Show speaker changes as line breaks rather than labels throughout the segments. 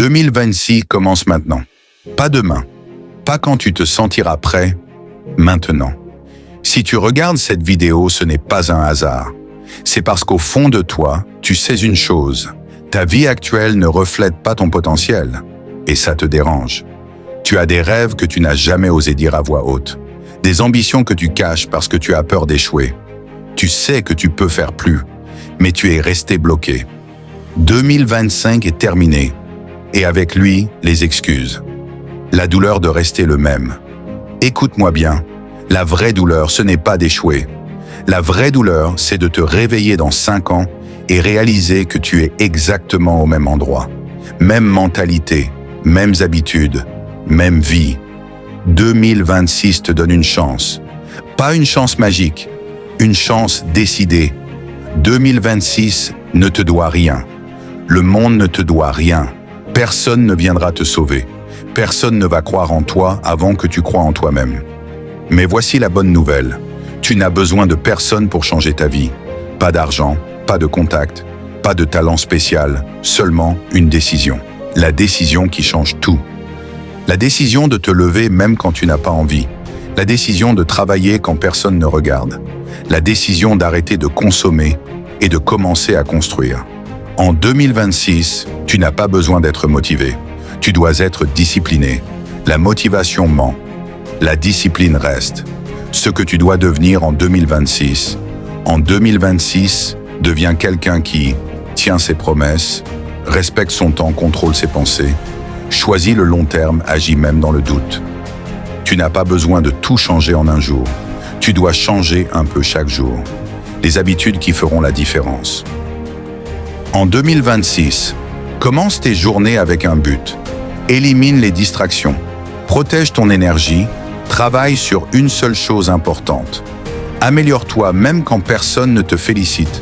2026 commence maintenant. Pas demain. Pas quand tu te sentiras prêt. Maintenant. Si tu regardes cette vidéo, ce n'est pas un hasard. C'est parce qu'au fond de toi, tu sais une chose. Ta vie actuelle ne reflète pas ton potentiel. Et ça te dérange. Tu as des rêves que tu n'as jamais osé dire à voix haute. Des ambitions que tu caches parce que tu as peur d'échouer. Tu sais que tu peux faire plus, mais tu es resté bloqué. 2025 est terminé. Et avec lui, les excuses. La douleur de rester le même. Écoute-moi bien, la vraie douleur, ce n'est pas d'échouer. La vraie douleur, c'est de te réveiller dans 5 ans et réaliser que tu es exactement au même endroit. Même mentalité, mêmes habitudes, même vie. 2026 te donne une chance. Pas une chance magique, une chance décidée. 2026 ne te doit rien. Le monde ne te doit rien. Personne ne viendra te sauver. Personne ne va croire en toi avant que tu crois en toi-même. Mais voici la bonne nouvelle. Tu n'as besoin de personne pour changer ta vie. Pas d'argent, pas de contact, pas de talent spécial, seulement une décision. La décision qui change tout. La décision de te lever même quand tu n'as pas envie. La décision de travailler quand personne ne regarde. La décision d'arrêter de consommer et de commencer à construire. En 2026, tu n'as pas besoin d'être motivé. Tu dois être discipliné. La motivation ment. La discipline reste. Ce que tu dois devenir en 2026. En 2026, deviens quelqu'un qui tient ses promesses, respecte son temps, contrôle ses pensées, choisit le long terme, agit même dans le doute. Tu n'as pas besoin de tout changer en un jour. Tu dois changer un peu chaque jour. Les habitudes qui feront la différence. En 2026, commence tes journées avec un but. Élimine les distractions. Protège ton énergie. Travaille sur une seule chose importante. Améliore-toi même quand personne ne te félicite.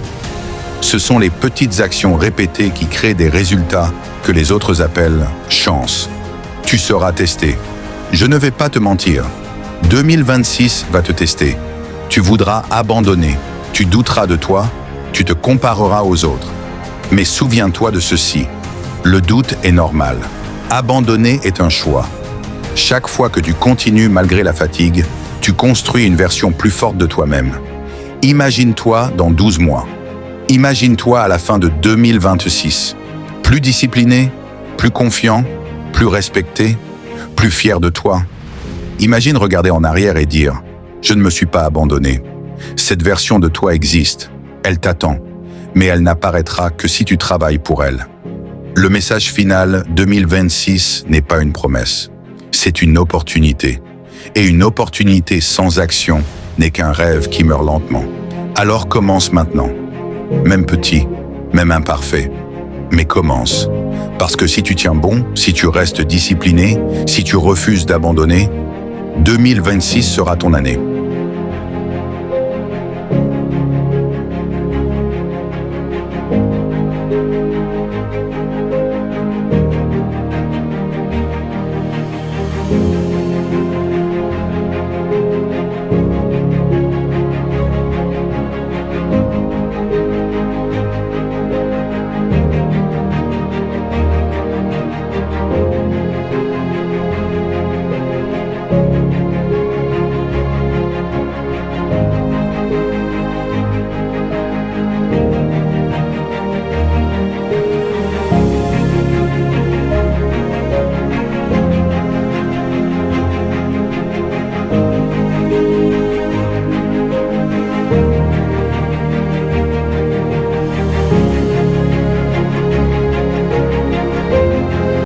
Ce sont les petites actions répétées qui créent des résultats que les autres appellent chance. Tu seras testé. Je ne vais pas te mentir. 2026 va te tester. Tu voudras abandonner. Tu douteras de toi. Tu te compareras aux autres. Mais souviens-toi de ceci. Le doute est normal. Abandonner est un choix. Chaque fois que tu continues malgré la fatigue, tu construis une version plus forte de toi-même. Imagine-toi dans 12 mois. Imagine-toi à la fin de 2026. Plus discipliné, plus confiant, plus respecté, plus fier de toi. Imagine regarder en arrière et dire « Je ne me suis pas abandonné ». Cette version de toi existe. Elle t'attend. Mais elle n'apparaîtra que si tu travailles pour elle. Le message final 2026 n'est pas une promesse. C'est une opportunité. Et une opportunité sans action n'est qu'un rêve qui meurt lentement. Alors commence maintenant. Même petit, même imparfait. Mais commence. Parce que si tu tiens bon, si tu restes discipliné, si tu refuses d'abandonner, 2026 sera ton année.